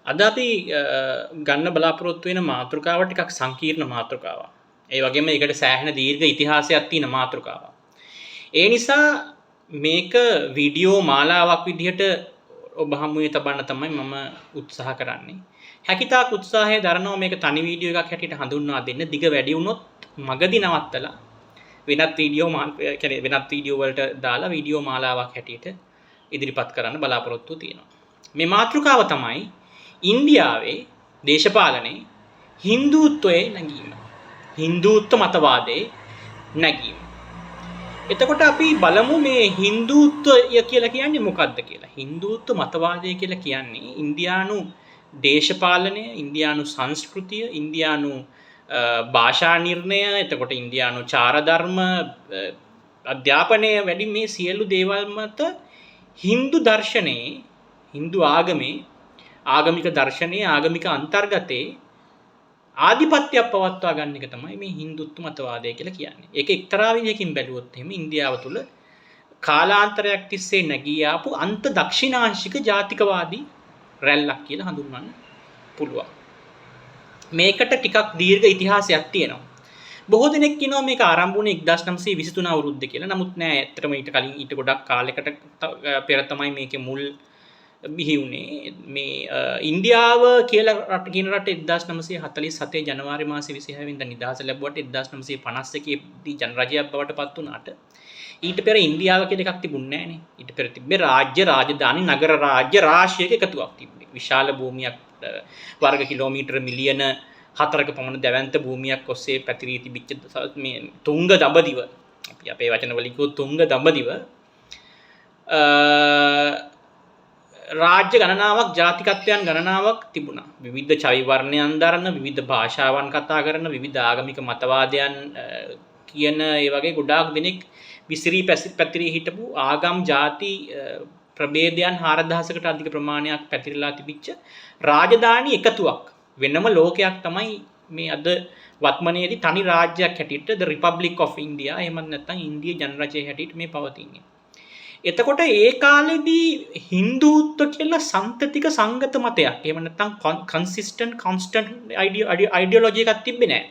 අද අපි ගන්න බලාපොරොත්තු වෙන මාතෘකාව ටිකක් සංකීර්ණ මාතෘකාවක්. ඒ වගේම ඒකට සෑහෙන දීර්ඝ ඉතිහාසයක් තියෙන මාතෘකාවක්. ඒ නිසා මේක වීඩියෝ මාලාවක් විදිහට ඔබ හමුවේ තබන්න තමයි මම උත්සාහ කරන්නේ. හැකිතාක් උත්සාහය දරනවා මේක තනි වීඩියෝ එකක් හැටියට හඳුන්වා දෙන්න. දිග වැඩි වුණොත් මගදී නවත්තලා වෙනත් වීඩියෝ වලට දාලා වීඩියෝ මාලාවක් හැටියට ඉදිරිපත් කරන්න බලාපොරොත්තු තියෙනවා. මේ මාතෘකාව තමයි ඉන්දියාවේ දේශපාලනයේ හින්දුත්වයේ නැගීම. හින්දුත්ව මතවාදයේ නැගීම. එතකොට අපි බලමු මේ හින්දුත්වය කියලා කියන්නේ මොකක්ද කියලා. හින්දුත්ව මතවාදය කියලා කියන්නේ ඉන්දියානු දේශපාලනය, ඉන්දියානු සංස්කෘතිය, ඉන්දියානු භාෂා නිර්ණය, එතකොට ඉන්දියානු චාරධර්ම අධ්‍යාපනය වැඩි මේ සියලු දේවල් මත හින්දු දර්ශනයේ, හින්දු ආගමේ, ආගමික දර්ශනයේ, ආගමික අන්තර්ගතයේ ආධිපත්‍යයක් පවත්වා ගන්න එක තමයි මේ හින්දුත්ව මතවාදය කියලා කියන්නේ. ඒක එක්තරා විදිහකින් බැලුවොත් එහෙම ඉන්දියාව තුළ කාලාන්තරයක් තිස්සේ නැගී ආපු අන්ත දක්ෂිණාංශික ජාතිකවාදී රැල්ලක් කියලා හඳුන්වන්න පුළුවන්. මේකට ටිකක් දීර්ඝ ඉතිහාසයක් තියෙනවා. බොහෝ දෙනෙක් කියනවා මේක ආරම්භ වුණේ 1923 අවුරුද්දේ කියලා. නමුත් නෑ, ඇත්තටම ඊට කලින් ඊට ගොඩක් කාලයකට පෙර තමයි මේකේ මුල් බිහි වුණේ. මේ ඉන්දියාව කියලා කියන රට 1947 ජනවාරි මාසේ 26 වෙනිදා නිදහස ලැබුවට 1951 දී ජනරජයක් බවට පත් වුණාට ඊට පෙර ඉන්දියාව කියලා එකක් තිබුණේ නෑනේ. ඊට පෙර තිබ්බේ රාජ්‍ය, රාජධානි, නගර රාජ්‍ය රාශියක එකතුවක් තිබුණේ. විශාල භූමියක්, වර්ග කිලෝමීටර මිලියන 4ක පමණ දැවැන්ත භූමියක් ඔස්සේ පැතිරී තිබිච්ච මේ තුංග දඹදිව, අපි අපේ වචන වලින් කිව්වොත් තුංග දඹදිව රාජ්‍ය ගණනාවක්, ජාතිකත්වයන් ගණනාවක් තිබුණා. විවිධ චවි වර්ණයන් දරන, විවිධ භාෂාවන් කතා කරන, විවිධ ආගමික මතවාදයන් කියන ඒ වගේ ගොඩාක් දෙනෙක් විසිරී පැතිරී හිටපු ආගම්, ජාති ප්‍රභේදයන් 4000කට අධික ප්‍රමාණයක් පැතිරලා තිබිච්ච රාජධානි එකතුවක්, වෙනම ලෝකයක් තමයි මේ අද වත්මනේදී තනි රාජ්‍යයක් හැටියට The Republic of India, එහෙමත් නැත්නම් ඉන්දිය ජනරජය හැටියට මේ පවතින්නේ. එතකොට ඒ කාලෙදී හින්දුත්ව කියලා සන්තතික සංගත මතයක්, එහෙම නැත්නම් consistent constant ideology එකක් තිබ්බේ නැහැ.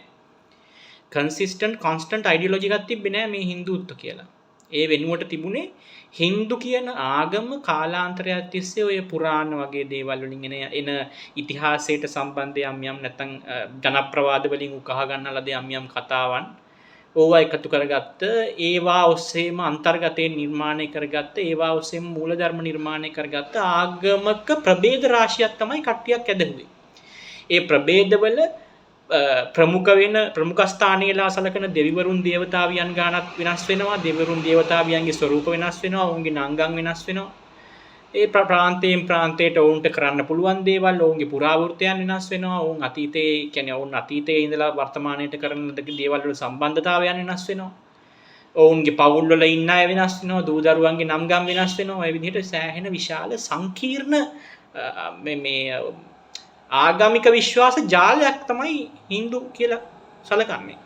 consistent constant ideology එකක් තිබ්බේ නැහැ මේ හින්දුත්ව කියලා. ඒ වෙනුවට තිබුණේ හින්දු කියන ආගම කාලාන්තරයක් තිස්සේ ඔය පුරාණ වගේ දේවල් වලින් එන ඉතිහාසයට සම්බන්ධ යම් නැත්නම් ජනප්‍රවාද වලින් උකහා ගන්නලද යම් කතාවන් ඕවා එකතු කරගත්ත, ඒවා ඔස්සේම අන්තර්ගතයෙන් නිර්මාණය කරගත්ත, ඒවා ඔස්සේම මූලධර්ම නිර්මාණය කරගත්ත ආගමක ප්‍රභේද රාශියක් තමයි කට්ටියක් ඇදහුවේ. ඒ ප්‍රභේදවල ප්‍රමුඛ ස්ථානීයලා සලකන දෙවිවරුන් දේවතාවියන් ගානක් වෙනස් වෙනවා. දෙවිවරුන් දේවතාවියන්ගේ ස්වරූප වෙනස් වෙනවා. ඔවුන්ගේ නංගන් වෙනස් වෙනවා. ඒ ප්‍රාන්තයෙන් ප්‍රාන්තයට ඔවුන්ට කරන්න පුළුවන් දේවල්, ඔවුන්ගේ පුරාවෘත්තයන් වෙනස් වෙනවා. ඔවුන් අතීතයේ කියන්නේ ඔවුන් අතීතයේ ඉඳලා වර්තමානයට කරන දේවල් වල සම්බන්ධතාවයන් වෙනස් වෙනවා. ඔවුන්ගේ පවුල් වල ඉන්න අය වෙනස් වෙනවා. දූ දරුවන්ගේ නම් ගම් වෙනස් වෙනවා. ඒ විදිහට සෑහෙන විශාල සංකීර්ණ මේ ආගමික විශ්වාස ජාලයක් තමයි හින්දු කියලා සලකන්නේ.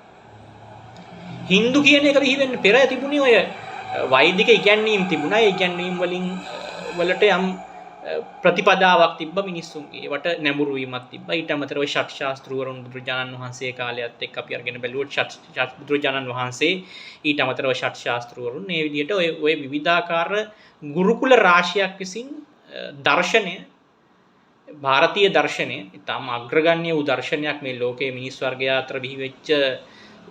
හින්දු කියන එක බිහි වෙන්න පෙර තිබුණේ ඔය වෛදික ඉගැන්වීම් තිබුණා. ඒ ඉගැන්වීම් වලට යම් ප්‍රතිපදාවක් තිබ්බ මිනිස්සුන්ගේ. ඒවට නැඹුරු වීමක් තිබ්බා. ඊට අමතරව ෂට් ශාස්ත්‍රවරුන් බුදුරජාණන් වහන්සේ කාලයත් එක්ක අපි අරගෙන බැලුවොත් බුදුරජාණන් වහන්සේ ඊට අමතරව ෂට් ශාස්ත්‍රවරුන් මේ විදිහට ඔය විවිධාකාර ගුරුකුල රාශියක් විසින් දර්ශනය, ಭಾರತೀಯ දර්ශනය, ඊටාම අග්‍රගණ්‍ය වූ දර්ශනයක් මේ ලෝකයේ මිනිස් වර්ගය අතර බිහි වෙච්ච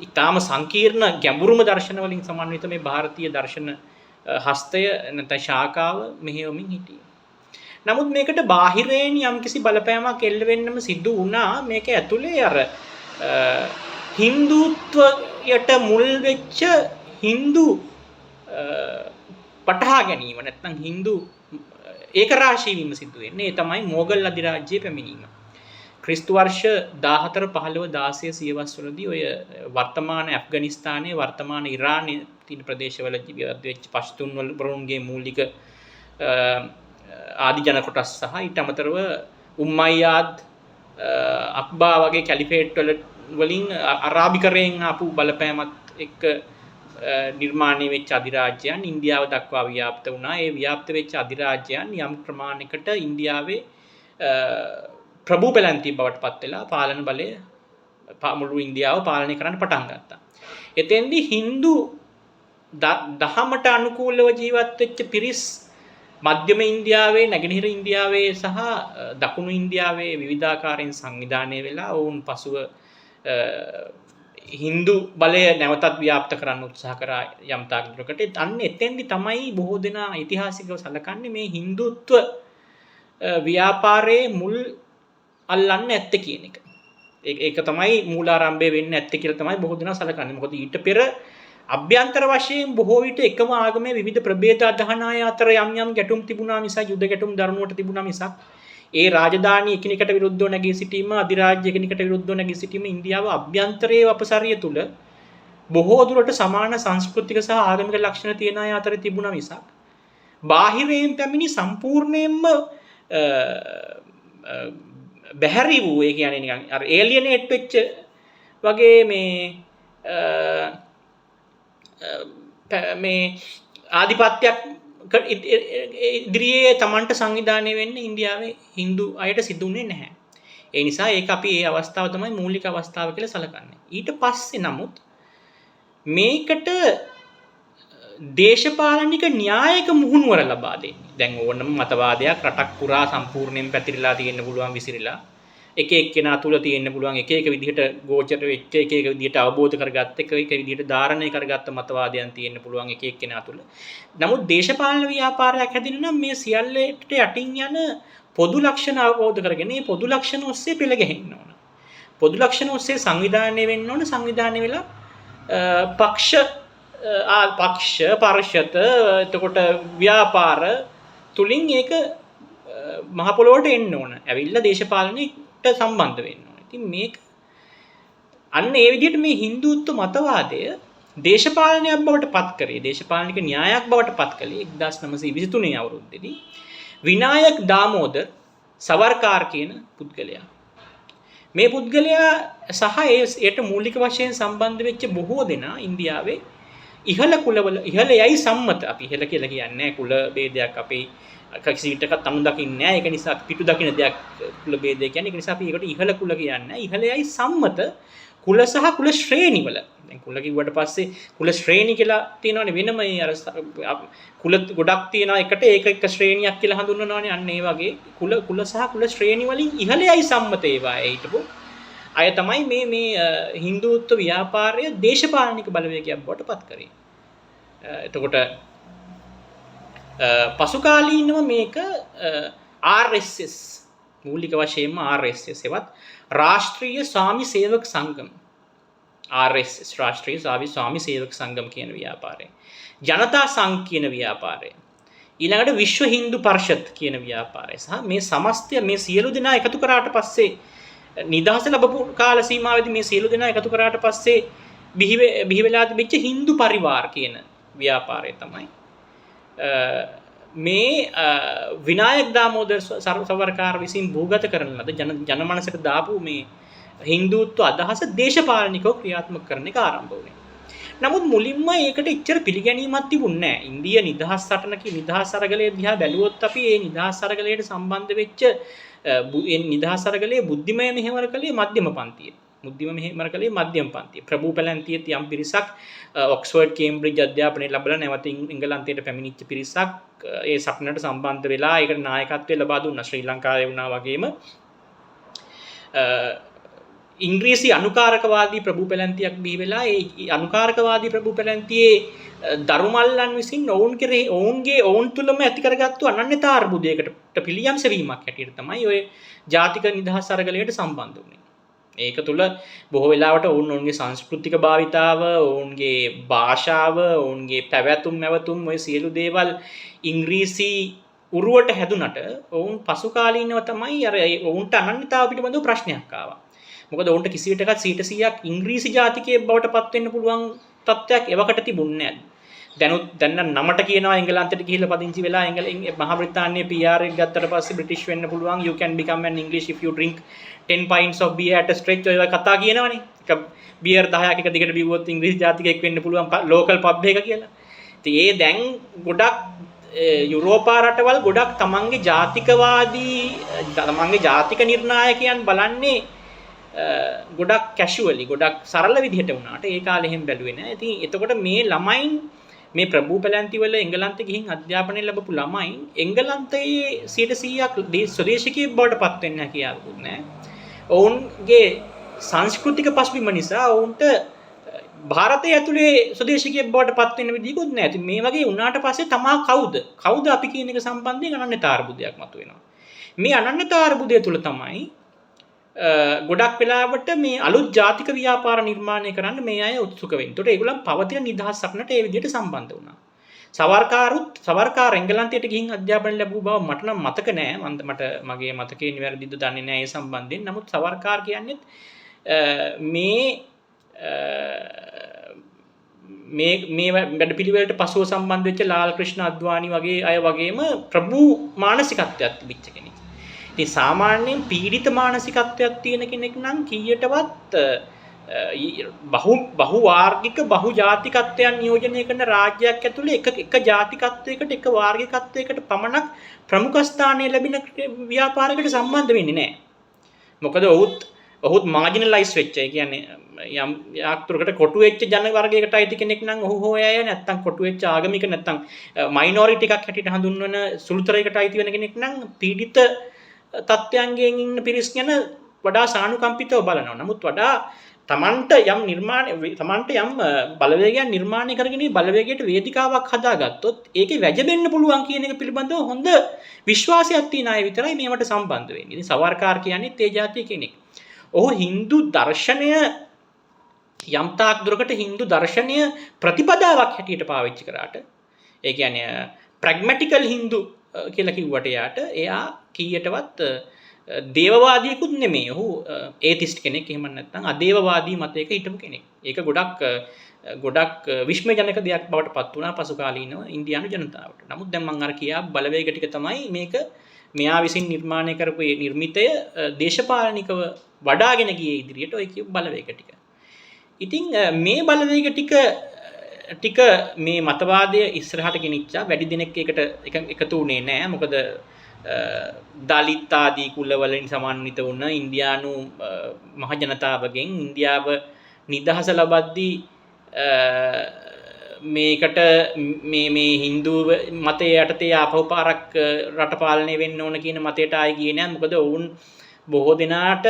ඊටාම සංකීර්ණ ගැඹුරුම දර්ශන වලින් සමන්විත මේ ಭಾರತೀಯ දර්ශන හස්තය නැත්නම් ශාඛාව මෙහෙයවමින් හිටියේ. නමුත් මේකට බාහිරයෙන් යම්කිසි බලපෑමක් එල්ල වෙන්නම සිදු වුණා. මේක ඇතුලේ අර හින්දුත්වයට මුල් වෙච්ච හින්දු පටහා ගැනීම නැත්නම් හින්දු ඒක රාශී වීම සිදු වෙන්නේ. ඒ තමයි මොගල් අධිරාජ්‍යයේ පැමිණීම. ක්‍රිස්තු වර්ෂ 14 15 16 සියවස් වලදී ඔය වර්තමාන ඇෆ්ගනිස්තානයේ, වර්තමාන ඉරානයේ තියෙන ප්‍රදේශවල වෙච්ච පෂ්තුන් වරුන්ගේ මූලික ආදි ජන කොටස් සහ ඊට අමතරව උම්මයියාද්, අක්බා වගේ කැලිෆේට් වලින් අරාබිකරයෙන් ආපු බලපෑමත් එක්ක නිර්මාණය වෙච්ච අධිරාජ්‍යයන් ඉන්දියාව දක්වා ව්‍යාප්ත වුණා. ඒ ව්‍යාප්ත වෙච්ච අධිරාජ්‍යයන් යම් ප්‍රමාණයකට ඉන්දියාවේ ප්‍රභූ පැලැන්තිය බවට පත් වෙලා පාලන බලය මුළු ඉන්දියාව පාලනය කරන්න පටන් ගත්තා. එතෙන්දී Hindu දහමට අනුකූලව ජීවත් වෙච්ච පිරිස් මධ්‍යම ඉන්දියාවේ, නැගෙනහිර ඉන්දියාවේ සහ දකුණු ඉන්දියාවේ විවිධාකාරයෙන් සංවිධානය වෙලා ඔවුන් පසුව Hindu බලය නැවතත් ව්‍යාප්ත කරන්න උත්සාහ කරා යම් තාක් දුරකට. අන්න එතෙන්දී තමයි බොහෝ දෙනා ඓතිහාසිකව සැලකන්නේ මේ Hinduත්ව ව්‍යාපාරයේ මුල් අල්ලන්න ඇත්තේ කියන එක. ඒක තමයි මූලාරම්භය වෙන්න ඇත්තේ කියලා තමයි බොහෝ දෙනා සැලකන්නේ. මොකද ඊට පෙර අභ්‍යන්තර වශයෙන් බොහෝ විට එකම ආගමේ විවිධ ප්‍රභේද අදහන අය අතර යම් ගැටුම් තිබුණා මිසක් යුද ගැටුම් දරනුවට තිබුණා මිසක් ඒ රාජධානී එකිනෙකට විරුද්ධව නැගී සිටීම, අධිරාජ්‍ය එකිනෙකට විරුද්ධව නැගී සිටීම ඉන්දියාව අභ්‍යන්තරයේ අපසාරිය තුල බොහෝ දුරට සමාන සංස්කෘතික සහ ආගමික ලක්ෂණ තියෙන අය අතර තිබුණා මිසක් බාහිරයෙන් පැමිණි සම්පූර්ණයෙන්ම බැහැරි වූ, ඒ කියන්නේ නිකන් අර ඒලියනේට් වෙච්ච වගේ මේ ආධිපත්‍යයක් ඉදිරියේ Tamanට සංවිධානය වෙන්න ඉන්දියාවේ Hindu අයට සිදුුනේ නැහැ. ඒ නිසා ඒක අපි ඒ අවස්ථාව තමයි මූලික අවස්ථාව කියලා සැලකන්නේ. ඊට පස්සේ නමුත් මේකට දේශපාලනික න්‍යායක මුහුණුවර ලබා දෙන්නේ. දැන් ඕනම මතවාදයක් රටක් පුරා සම්පූර්ණයෙන් පැතිරිලා තියෙන්න පුළුවන්, විසිරිලා එක එක්කෙනා තුල තියෙන්න පුළුවන් එක විදිහට ගෝචර වෙච්ච එක විදිහට අවබෝධ කරගත්ත එක විදිහට ධාරණය කරගත්ත මතවාදයන් තියෙන්න පුළුවන් එක එක්කෙනා තුල. නමුත් දේශපාලන ව්‍යාපාරයක් හැදෙන්න නම් මේ සියල්ලට යටින් යන පොදු ලක්ෂණ අවබෝධ කරගෙන මේ පොදු ලක්ෂණ ඔස්සේ පෙළ ගැහෙන්න ඕන. පොදු ලක්ෂණ ඔස්සේ සංවිධානය වෙන්න ඕන. සංවිධානය වෙලා පක්ෂ පරිෂත එතකොට ව්‍යාපාර තුලින් ඒක මහ පොළොවට එන්න ඕන. ඇවිල්ලා දේශපාලනයට සම්බන්ධ වෙන්න ඕන. ඉතින් මේක අන්න ඒ විදිහට මේ Hinduත්ව මතවාදය දේශපාලනයක් බවට පත් කරේ, දේශපාලනික න්‍යායක් බවට පත් කළේ 1923 අවුරුද්දේදී විනායක දාමෝදර් සවර්කාර් කියන පුද්ගලයා. මේ පුද්ගලයා සහ ඒට මූලික වශයෙන් සම්බන්ධ වෙච්ච බොහෝ දෙනා ඉන්දියාවේ ඉහළ කුලවල ඉහළයයි සම්මත. අපි ඉහළ කියලා කියන්නේ කුල ભેදයක් අපි කිසි විටක තනු දකින්නේ නැහැ. ඒක නිසා පිටු දකින්න දෙයක් කුල ભેදය කියන්නේ. ඒක නිසා අපි ඒකට ඉහළ කුල කියන්නේ. ඉහළයයි සම්මත කුල සහ කුල ශ්‍රේණිවල. දැන් කුල කිව්වට පස්සේ කුල ශ්‍රේණි කියලා තියෙනවනේ වෙනම අර කුල ගොඩක් තියෙනවා එකට ඒක එක ශ්‍රේණියක් කියලා හඳුන්වනවානේ. අන්න ඒ වගේ කුල සහ කුල ශ්‍රේණි වලින් ඉහළයයි සම්මත ඒවා හිටපො අය තමයි මේ Hinduත්ව ව්‍යාපාරය දේශපාලනික බලවේගයක් බවට පත් කරේ. එතකොට පසු කාලීනව මේක RSS මූලික වශයෙන්ම RSS එවත් රාෂ්ට්‍රීය ස්වාමි සේවක සංගම RSS රාෂ්ට්‍රීය ස්වාමි සේවක සංගම කියන ව්‍යාපාරය, ජනතා සංඝ කියන ව්‍යාපාරය, ඊළඟට විශ්ව හින්දු පරිෂද් කියන ව්‍යාපාරය සහ මේ සමස්තය මේ සියලු දෙනා එකතු කරාට පස්සේ නිදහස ලැබපු කාල සීමාවෙදී මේ සියලු දෙනා එකතු කරාට පස්සේ බිහි වෙලා තිබිච්ච හින්දු පරිවාර කියන ව්‍යාපාරය තමයි මේ විනායක දාමෝදර් සවර්කාර විසින් භූගත කරන ලද ජනමනසට දාපු මේ හින්දුත්ව අදහස දේශපාලනිකව ක්‍රියාත්මක කරන එක ආරම්භ වුණේ. නමුත් මුලින්ම ඒකට එච්චර පිළිගැනීමක් තිබුණේ නැහැ. ඉන්දිය නිදහස් සටනක නිදහස් අරගලය දිහා බැලුවොත් අපි ඒ නිදහස් අරගලයට සම්බන්ධ වෙච්ච නිදහස් අරගලයේ බුද්ධිමය මෙහෙවර කළේ මධ්‍යම පන්තිය. බුද්ධිමය මෙහෙවර කළේ මධ්‍යම පන්තිය. ප්‍රභූ පැලැන්තියේ යම් පිරිසක් ඔක්ස්ෆර්ඩ් කේම්බ්‍රිජ් අධ්‍යාපනය ලැබලා නැවත එංගලන්තයට පැමිණිච්ච පිරිසක් ඒ සටනට සම්බන්ධ වෙලා ඒකට නායකත්වය ලබා දුන්නා. ශ්‍රී ලංකාවේ වුණා වගේම ඉංග්‍රීසි අනුකාරකවාදී ප්‍රභූ පැලැන්තියක් බිහි වෙලා ඒ අනුකාරකවාදී ප්‍රභූ පැලැන්තියේ දරුමල්ලන් විසින් ඔවුන් තුළම ඇති කරගත්තු අනන්‍යතා අර්බුදයකට පිළියම් සෙවීමක් හැටියට තමයි ඔය ජාතික නිදහස් අරගලයට සම්බන්ධ වුණේ. ඒක තුළ බොහෝ වෙලාවට ඔවුන්ගේ සංස්කෘතික භාවිතාව, ඔවුන්ගේ භාෂාව, ඔවුන්ගේ පැවැතුම් නැවතුම් ඔය සියලු දේවල් ඉංග්‍රීසි උරුවට හැදුනට ඔවුන් පසු කාලීනව තමයි අර ඔවුන්ට අනන්‍යතාව පිළිබඳව ප්‍රශ්නයක් ආවා. මොකද ඔවුන්ට කිසි විටකත් 100%ක් ඉංග්‍රීසි ජාතිකයෙක් බවට පත් වෙන්න පුළුවන් තත්ත්වයක් එවකට තිබුණේ නැහැ. දැන් නමට කියනවා එංගලන්තයට ගිහිල්ලා පදිංචි වෙලා මහ බ්‍රිතාන්‍යයේ PR එක ගත්තට පස්සේ බ්‍රිටිෂ් වෙන්න පුළුවන්. You can become an English if you drink 10 pints of beer at a stretch. ඔය කතා කියනවනේ. එක බියර් 10ක් එක දිගට බිව්වොත් ඉංග්‍රීසි ජාතිකයෙක් වෙන්න පුළුවන් ලෝකල් පබ් එක කියලා. ඉතින් ඒ දැන් ගොඩක් යුරෝපා රටවල් ගොඩක් තමන්ගේ ජාතිකවාදී තමන්ගේ ජාතික නිර්ණායකයන් බලන්නේ ගොඩක් කැෂුවලි ගොඩක් සරල විදිහට වුණාට ඒ කාලේ එහෙම බැලුවේ නැහැ. ඉතින් එතකොට මේ ළමයින් මේ ප්‍රභූ පැලැන්ති වල එංගලන්තේ ගිහින් අධ්‍යාපනය ලැබපු ළමයින් එංගලන්තයේ 100%ක් ස්වදේශිකයෙක් බවට පත් වෙන්න හැකියාවකුත් නැහැ. ඔවුන්ගේ සංස්කෘතික පසුබිම නිසා ඔවුන්ට ಭಾರತයේ ඇතුලේ ස්වදේශිකයෙක් බවට පත් වෙන්න විදිහකුත් නැහැ. ඉතින් මේ වගේ වුණාට පස්සේ තමා කවුද අපි කියන එක සම්බන්ධයෙන් අනන්‍යතා අර්බුදයක් මතුවෙනවා. මේ අනන්‍යතා අර්බුදය තුල තමයි ගොඩක් වෙලාවට මේ අලුත් ජාතික ව්‍යාපාර නිර්මාණය කරන්න මේ අය උත්සුක වෙන්නේ. ඒකට ඒගොල්ලන් පවතින නිදහසක් නට ඒ විදිහට සම්බන්ධ වුණා. සවර්කාර එංගලන්තයට ගිහින් අධ්‍යාපනය ලැබුව බව මට නම් මතක නෑ. මට මගේ මතකේ නිවැරදිද දන්නේ නෑ ඒ සම්බන්ධයෙන්. නමුත් සවර්කාර කියන්නේ මේ වැඩපිළිවෙලට පසුව සම්බන්ධ වෙච්ච ලාල් ක්‍රිෂ්ණ අද්වානි වගේ අය වගේම ප්‍රභූ මානසිකත්වයක් තිබිච්ච කෙනෙක්. ඉතින් සාමාන්‍යයෙන් පීඩිත මානසිකත්වයක් තියෙන කෙනෙක් නම් කීයටවත් බහු වාර්ගික බහු ජාතිකත්වයන් නියෝජනය කරන රාජ්‍යයක් ඇතුලේ එක ජාතිකත්වයකට එක වාර්ගිකත්වයකට පමණක් ප්‍රමුඛ ස්ථානය ලැබෙන ව්‍යාපාරයකට සම්බන්ධ වෙන්නේ නැහැ. මොකද ඔහුත් මාජිනලයිස් වෙච්ච. ඒ කියන්නේ යම් යාත්‍රකට කොටු වෙච්ච ජන වර්ගයකට අයිති කෙනෙක් නම් ඔහු හොයය නැත්තම් කොටු වෙච්ච ආගමික නැත්තම් මයිනොරිටි එකක් හැටියට හඳුන්වන සුළුතරයකට අයිති වෙන කෙනෙක් නම් පීඩිත තත්ත්වයන්ගෙන් ඉන්න පිරිස් ගැන වඩා සානුකම්පිතව බලනවා. නමුත් වඩා තමන්ට යම් බලවේගයක් නිර්මාණය කරගෙන බලවේගයට වේදිකාවක් හදාගත්තොත් ඒකේ වැජබෙන්න පුළුවන් කියන එක පිළිබඳව හොඳ විශ්වාසයක් තියෙන අය විතරයි මේවට සම්බන්ධ වෙන්නේ. ඉතින් සවර්කාර කියන්නේ ඒ ජාතිය කෙනෙක්. ඔහු Hindu දර්ශනය යම් තාක් දුරකට Hindu දර්ශනය ප්‍රතිපදාවක් හැටියට පාවිච්චි කරාට ඒ කියන්නේ ප්‍රැග්මැටිකල් Hindu කියලා කිව්වට එයා කීයටවත් දේවවාදියෙකුත් නෙමෙයි. ඔහු ඒතිස්ට් කෙනෙක්. එහෙම නැත්නම් අදේවවාදී මතයක හිටපු කෙනෙක්. ඒක ගොඩක් විශ්මයජනක දෙයක් බවට පත් වුණා පසු කාලීනව ඉන්දියානු ජනතාවට. නමුත් දැන් මම අර කියා බලවේග ටික තමයි මේක මෙයා විසින් නිර්මාණය කරපු නිර්මිතය දේශපාලනිකව වඩාගෙන ගියේ ඉදිරියට ඔය කියපු බලවේග ටික. ඉතින් මේ බලවේග ටික මේ මතවාදය ඉස්සරහට ගෙනිච්චා. වැඩි දිනෙක ඒකට එකතු වුණේ නැහැ. මොකද දලිත් ආදී කුලවලින් සමන්විත වුණ ඉන්දියානු මහ ජනතාවගෙන් ඉන්දියාව නිදහස ලබද්දී මේකට මේ Hindu මතයේ යටතේ ආපහු පාරක් රට පාලනය වෙන්න ඕන කියන මතයට ආයි ගියේ නැහැ. මොකද ඔවුන් බොහෝ දෙනාට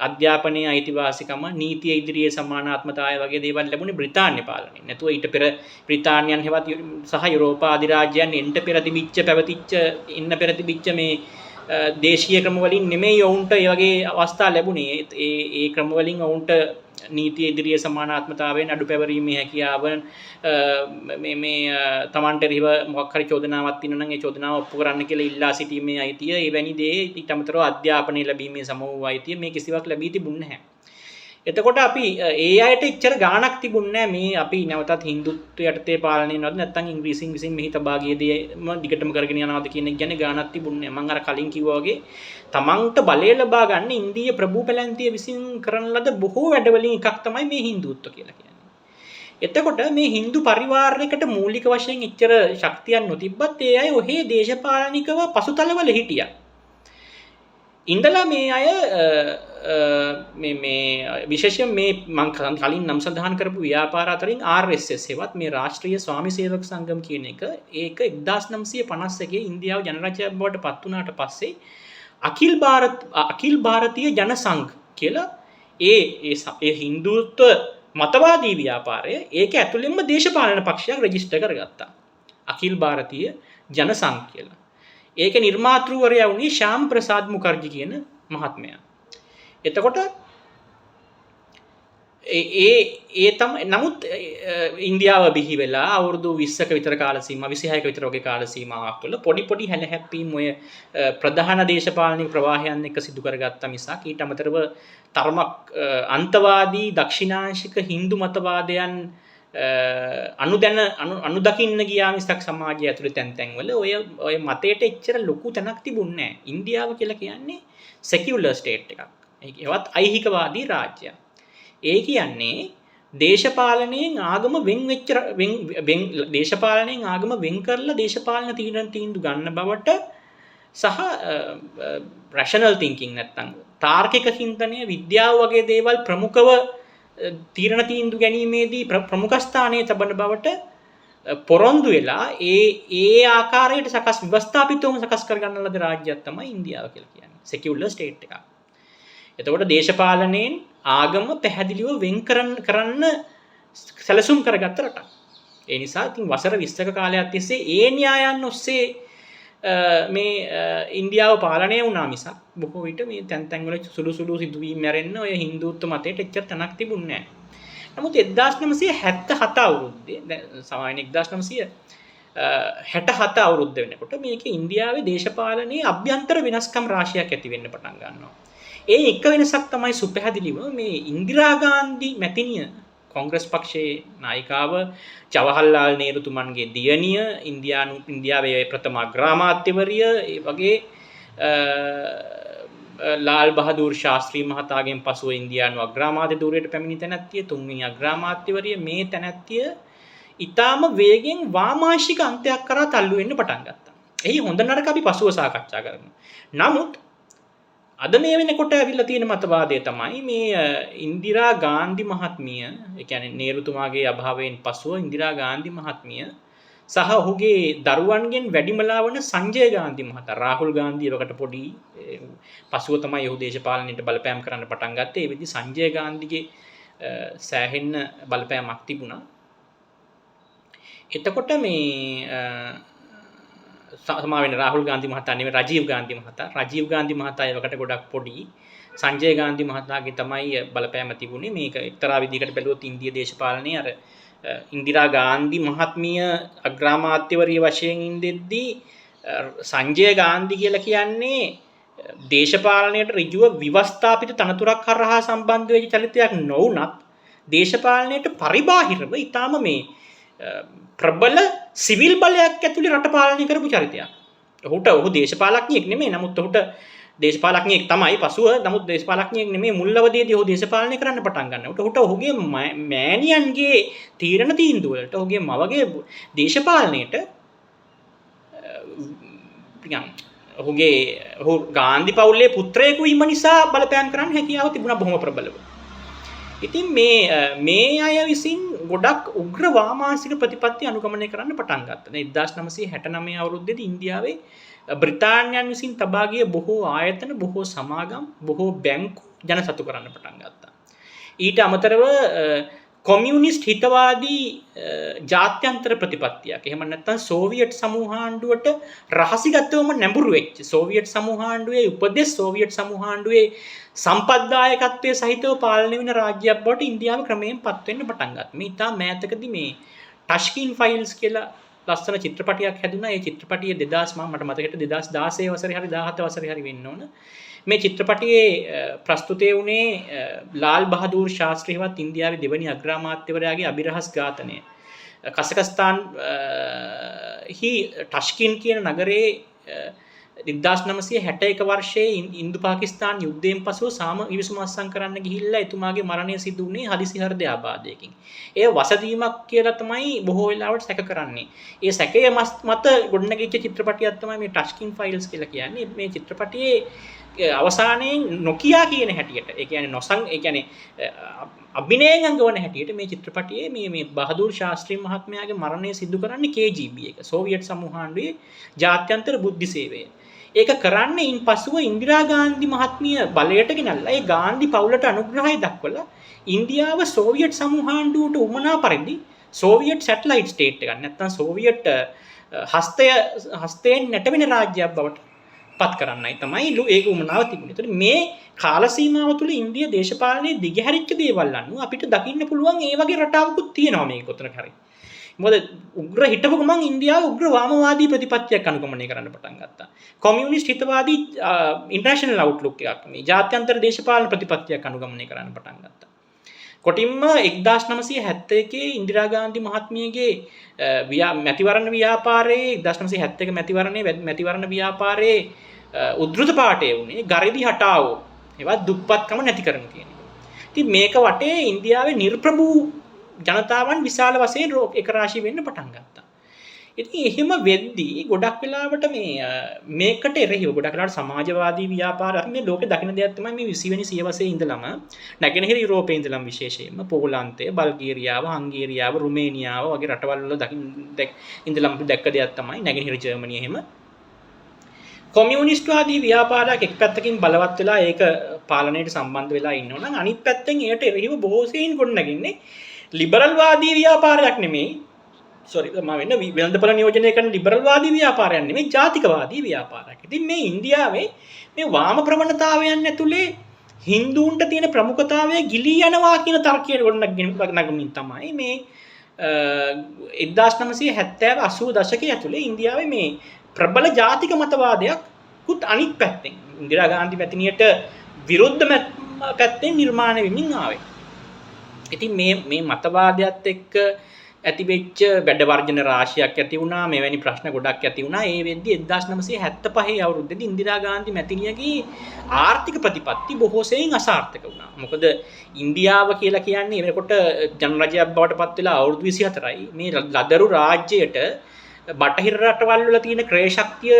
අධ්‍යාපනයේ අයිතිවාසිකම නීතිය ඉදිරියේ සමානාත්මතාවය වගේ දේවල් ලැබුණේ බ්‍රිතාන්‍ය පාලනයෙන්. නැතුව ඊට පෙර බ්‍රිතාන්‍යයන් හෙවත් සහ යුරෝපා අධිරාජ්‍යයන් එන්ට පෙර තිබිච්ච මේ දේශීය ක්‍රම වලින් නෙමෙයි ඔවුන්ට ඒ වගේ අවස්ථා ලැබුණේ. ඒ ක්‍රම වලින් ඔවුන්ට නීතිය ඉදිරියේ සමානාත්මතාවයෙන් අඩු පැවරීමේ හැකියාව මේ තමන්ට රිව මොකක් හරි චෝදනාවක් තියෙනවා නම් ඒ චෝදනාව ඔප්පු කරන්න කියලා ඉල්ලා සිටීමේ අයිතිය එවැනි දේ ඊට අමතරව අධ්‍යාපනය ලැබීමේ සමූහ අයිතිය මේ කිසිවක් ලැබී තිබුණේ නැහැ. එතකොට අපි ඒ අයට එච්චර ගාණක් තිබුණේ නැහැ. මේ අපි නැවතත් හින්දුත්වයට යටතේ පාලනය වෙනවද නැත්නම් ඉංග්‍රීසින් විසින් මෙහි තබා ගිය දේම දිගටම කරගෙන යනවාද කියන එක ගැන ගාණක් තිබුණේ නැහැ. මම අර කලින් කිව්වා වගේ තමන්ට බලය ලබා ගන්න ඉන්දීය ප්‍රභූ පැලැන්තිය විසින් කරන ලද බොහෝ වැඩවලින් එකක් තමයි මේ හින්දුත්ව කියලා කියන්නේ. එතකොට මේ හින්දු පරිවාරයකට මූලික වශයෙන් එච්චර ශක්තියක් නොතිබ්බත් ඒ අය ඔහේ දේශපාලනිකව පසුතලවල හිටියා. ඉඳලා මේ අය මේ විශේෂයෙන් මේ මම කලින් නම් සඳහන් කරපු ව්‍යාපාර අතරින් RSS හෙවත් මේ රාෂ්ට්‍රීය ස්වාමි සේවක සංගම් කියන එක ඒක 1951 ඉන්දියාව ජනරාජ්‍යයක් බවට පත් වුණාට පස්සේ අකිල් ಭಾರತೀಯ ජනසංඝ කියලා ඒ හින්දුත්ව මතවාදී ව්‍යාපාරය ඒක ඇතුළෙන්ම දේශපාලන පක්ෂයක් රෙජිස්ටර් කරගත්තා. අකිල් ಭಾರತೀය ජනසංඝ කියලා. ඒක නිර්මාතෘවරයා වුණේ ශ්‍යාම් ප්‍රසාද් මුඛර්ජී කියන මහත්මයා. එතකොට නමුත් ඉන්දියාව බිහි වෙලා අවුරුදු 20ක විතර කාල සීමාව 26ක විතර වගේ කාල සීමාවක් තුළ පොඩි හැලහැප්පීම් ඔය ප්‍රධාන දේශපාලනික ප්‍රවාහයන් එක්ක සිදු කරගත්ත මිසක් ඊට අමතරව තරමක් අන්තවාදී දක්ෂිණාංශික Hindu මතවාදයන් අනුදකින්න ගියා මිසක් සමාජය ඇතුළේ තැන්වල ඔය මතයට එච්චර ලොකු තැනක් තිබුණේ නැහැ. ඉන්දියාව කියලා කියන්නේ සෙකියුලර් ස්ටේට් එකක්. ඒවත් අයිහිකවාදී රාජ්‍යයක්. ඒ කියන්නේ දේශපාලනයෙන් ආගම දේශපාලනයෙන් ආගම වෙන් කරලා දේශපාලන තීන්දුව ගන්න බවට සහ රැෂනල් තින්කින් නැත්තම් තාර්කික චින්තනය විද්‍යාව වගේ දේවල් ප්‍රමුඛව තීන්දුව ගැනීමේදී ප්‍රමුඛ ස්ථානයේ තබන බවට පොරොන්දු වෙලා ඒ ආකාරයට විවස්ථාපිතවම සකස් කරගන්න ලද රාජ්‍යයක් තමයි ඉන්දියාව කියලා කියන්නේ. සෙකියුලර් ස්ටේට් එකක්. එතකොට දේශපාලනයෙන් ආගම පැහැදිලිව වෙන් කරන්න සැලසුම් කරගත්ත රටක්. ඒ නිසා ඉතින් වසර 20ක කාලයක් තිස්සේ ඒ න්‍යායන් ඔස්සේ මේ ඉන්දියාව පාලනය වුණා මිසක් බොහෝ විට මේ තැන් වල සුළු සිදුවීම් මැරෙන්න ඔය හින්දුත්ව මතයට එච්චර තැනක් තිබුණේ නැහැ. නමුත් 1977 අවුරුද්දේ සමාන 1967 අවුරුද්ද වෙනකොට මේකේ ඉන්දියාවේ දේශපාලනයේ අභ්‍යන්තර වෙනස්කම් රාශියක් ඇති වෙන්න පටන් ගන්නවා. ඒ එක වෙනසක් තමයි සුපැහැදිලිව මේ ඉන්දිරා ගාන්ධි මැතිණිය කොංග්‍රස් පක්ෂයේ නායිකාව ජවහර්ලාල් නේරුතුමන්ගේ දියණිය ඉන්දියාවේ ප්‍රථම අග්‍රාමාත්‍යවරිය ඒ වගේ ලාල් බහදූර් ශාස්ත්‍රී මහතාගෙන් පසුව ඉන්දියානු අග්‍රාමාත්‍ය ධූරයට පැමිණි තැනැත්තිය තුන්වෙනි අග්‍රාමාත්‍යවරිය මේ තැනැත්තිය ඊටාම වේගෙන් වාමාංශික අන්තයක් කරා තල්ලු වෙන්න පටන් ගත්තා. එහි හොඳ නරක අපි පසුව සාකච්ඡා කරමු. නමුත් අද මේ වෙනකොට ඇවිල්ලා තියෙන මතවාදය තමයි මේ ඉන්දිරා ගාන්ධි මහත්මිය, ඒ කියන්නේ නේරුතුමාගේ අභාවයෙන් පසුව ඉන්දිරා ගාන්ධි මහත්මිය සහ ඔහුගේ දරුවන්ගෙන් වැඩිමලා වන සංජය ගාන්ධි මහතා, රාහුල් ගාන්ධි එවකට පොඩි පසුව තමයි ඔහු දේශපාලනයට බලපෑම් කරන්න පටන් ගත්තේ. ඒ විදිහ සංජය ගාන්ධිගේ සෑහෙන්න බලපෑමක් තිබුණා. එතකොට මේ සමාවෙන රාහුල් ගාන්ධි මහතා නෙවෙයි රජීව් ගාන්ධි මහතා. රජීව් ගාන්ධි මහතා ඒවකට ගොඩක් පොඩි. සංජය ගාන්ධි මහතාගේ තමයි බලපෑම තිබුණේ. මේක එක්තරා විදිහකට බැලුවොත් ඉන්දිය දේශපාලනයේ අර ඉන්දිරා ගාන්ධි මහත්මිය අග්‍රාමාත්‍යවරිය වශයෙන් ඉඳෙද්දී සංජය ගාන්ධි කියලා කියන්නේ දේශපාලනයට ඍජුව විවස්ථාපිත තනතුරක් හරහා සම්බන්ධ වෙච්ච චරිතයක් නොවුනත් දේශපාලනයට පරිබාහිරව ඊටාම මේ ප්‍රබල සිවිල් බලයක් ඇතුළේ රට පාලනය කරපු චරිතයක්. ඔහු දේශපාලඥයෙක් නෙමෙයි. නමුත් ඔහුට දේශපාලඥයෙක් තමයි පසුව. නමුත් දේශපාලඥයෙක් නෙමෙයි මුල් අවදියේදී ඔහු දේශපාලනය කරන්න පටන් ගන්නවා. ඔහුට ඔහුගේ මෑණියන්ගේ තීන්දුව වලට ඔහුගේ මවගේ දේශපාලනයට ඔහු ගාන්ධි පවුලේ පුත්‍රයෙකු වීම නිසා බලපෑම් කරන්න හැකියාව තිබුණා බොහොම ප්‍රබලව. ඉතින් මේ අය විසින් ගොඩක් උග්‍ර වාමාංශික ප්‍රතිපත්ති අනුගමනය කරන්න පටන් ගත්තා. 1969 අවුරුද්දේදී ඉන්දියාවේ බ්‍රිතාන්‍යයන් විසින් තබා ගිය බොහෝ ආයතන, බොහෝ සමාගම්, බොහෝ බැංකු ජනසතු කරන්න පටන් ගත්තා. ඊට අමතරව කොමියුනිස්ට් හිතවාදී ජාත්‍යන්තර ප්‍රතිපත්තියක්. එහෙම නැත්නම් සෝවියට් සමූහාණ්ඩුවට රහසිගතවම නැඹුරු වෙච්ච සෝවියට් සමූහාණ්ඩුවේ උපදෙස් සෝවියට් සමූහාණ්ඩුවේ සම්පත්දායකත්වයේ සහිතව පාලනය වෙන රාජ්‍යයක් බවට ඉන්දියාව ක්‍රමයෙන් පත් වෙන්න පටන් ගත්තා. මේ ඉතා මෑතකදී මේ ටස්කින් ෆයිල්ස් කියලා ලස්සන චිත්‍රපටයක් හැදුනා. ඒ චිත්‍රපටිය 2000 මට මතකයි 2016 වසරේ හරි 17 වසරේ හරි වෙන්න ඕන. මේ චිත්‍රපටියේ ප්‍රස්තුතය වුණේ ලාල් බහදූර් ශාස්ත්‍රීයවත් ඉන්දියාවේ දෙවනි අග්‍රාමාත්‍යවරයාගේ අභිරහස් ඝාතනය. කසකස්තාන් හි ටස්කින් කියන නගරයේ 1961 වර්ෂයේ ඉන්දු පාකිස්තාන් යුද්ධයෙන් පසුව සාම විසුම අත්සන් කරන්න ගිහිල්ලා එතුමාගේ මරණය සිදු වුණේ හදිසි හෘද ආබාධයකින්. ඒ වසදීමක් කියලා තමයි බොහෝ වෙලාවට සැක කරන්නේ. ඒ සැකය මත ගොඩනැගිච්ච චිත්‍රපටියක් තමයි මේ ටස්කින් ෆයිල්ස් කියලා කියන්නේ. මේ චිත්‍රපටියේ අවසානයේ නොකියා කියන හැටියට, ඒ කියන්නේ අභිනයෙන් අංගවන හැටියට මේ චිත්‍රපටියේ මේ බහදූර් ශාස්ත්‍රී මහත්මයාගේ මරණය සිදු කරන්නේ KGB එක, සෝවියට් සමූහාණ්ඩුවේ ජාත්‍යන්තර බුද්ධි සේවය. ඒක කරන්නේ ඉන් පසුව ඉන්දිරා ගාන්ධි මහත්මිය බලයට ගෙනල්ලා ඒ ගාන්ධි පවුලට අනුග්‍රහය දක්වලා ඉන්දියාව සෝවියට් සමූහාණ්ඩුවට උමනා පරිදි සෝවියට් සැටලයිට් ස්ටේට් එකක් නැත්නම් සෝවියට් හස්තයෙන් නැටවෙන රාජ්‍යයක් බවට පත් කරන්නයි තමයි ඒක උමනාව තිබුණේ. ඒතර මේ කාල සීමාව තුළ ඉන්දියා දේශපාලනයේ දිගහැරිච්ච දේවල් අනුව අපිට දකින්න පුළුවන් ඒ වගේ රටාවකුත් තියෙනවා මේක කොතනක හරි. මොකද උග්‍ර හිටපු ගමන් ඉන්දියාව උග්‍ර වාමවාදී ප්‍රතිපත්තියක් අනුගමනය කරන්න පටන් ගත්තා. කොමියුනිස්ට් හිතවාදී ඉන්ටර්නැෂනල් අවුට්ලුක් එකක් මේ ජාත්‍යන්තර දේශපාලන ප්‍රතිපත්තියක් අනුගමනය කරන්න පටන් ගත්තා. කොටින්ම 1971 ඉන්දිරා ගාන්ධි මහත්මියගේ මැතිවරණ ව්‍යාපාරයේ 1971 මැතිවරණ ව්‍යාපාරයේ උද්ෘත පාඨය වුණේ ගරිබි හටාවෝ. ඒවත් දුප්පත්කම නැති කරන කියන එක. ඉතින් මේක වටේ ඉන්දියාවේ නිර්ප්‍රභූ ජනතාවන් විශාල වශයෙන් එක රාශී වෙන්න පටන් ගත්තා. ඉතින් එහෙම වෙද්දී ගොඩක් වෙලාවට මේකට එරෙහිව ගොඩක් වෙලාවට සමාජවාදී ව්‍යාපාර අපි මේ ලෝකේ දකින දෙයක් තමයි මේ 20 වෙනි සියවසේ ඉඳලම නැගෙනහිර යුරෝපයේ ඉඳලම විශේෂයෙන්ම පෝලන්තය, බල්ගේරියාව, හංගේරියාව, රුමේනියාව වගේ රටවල් වල ඉඳලම දැක්ක දෙයක් තමයි නැගෙනහිර ජර්මනිය එහෙම කොමියුනිස්ට්වාදී ව්‍යාපාරයක් එක් පැත්තකින් බලවත් වෙලා ඒක පාලනයට සම්බන්ධ වෙලා ඉන්නවා නම් අනිත් පැත්තෙන් ඒකට එරෙහිව බොහෝ සෙයින් ගොඩනගන්නේ ලිබරල් වාදී ව්‍යාපාරයක් නෙමෙයි වෙළඳපොළ නියෝජනය කරන ලිබරල් වාදී ව්‍යාපාරයක් නෙමෙයි ජාතිකවාදී ව්‍යාපාරයක්. ඉතින් මේ ඉන්දියාවේ මේ වාම ප්‍රවණතාවයන් ඇතුලේ හින්දුන්ට තියෙන ප්‍රමුඛතාවය ගිලී යනවා කියන තර්කයට ගොඩනගමින් තමයි මේ 1970 80 දශකයේ ඇතුලේ ඉන්දියාවේ මේ ප්‍රබල ජාතික මතවාදයක් කුත් අනිත් පැත්තෙන් ඉන්දිරා ගාන්ධි මැතිණියට විරුද්ධ පැත්තෙන් නිර්මාණය වෙමින් ආවේ. ඉතින් මේ මතවාදයත් එක්ක ඇතිවෙච්ච වැඩ වර්ජන රාශියක් ඇති වුණා, මෙවැනි ප්‍රශ්න ගොඩක් ඇති වුණා. ඒ වෙද්දී 1975 අවුරුද්දේදී ඉන්දිරා ගාන්ධි මැතිණියගේ ආර්ථික ප්‍රතිපත්ති බොහෝ සෙයින් අසාර්ථක වුණා. මොකද ඉන්දියාව කියලා කියන්නේ එනකොට ජනරජයක් බවට පත් වෙලා අවුරුදු 24යි. මේ ලදරු රාජ්‍යයට බටහිර රටවල් වල තියෙන ක්‍රය ශක්තිය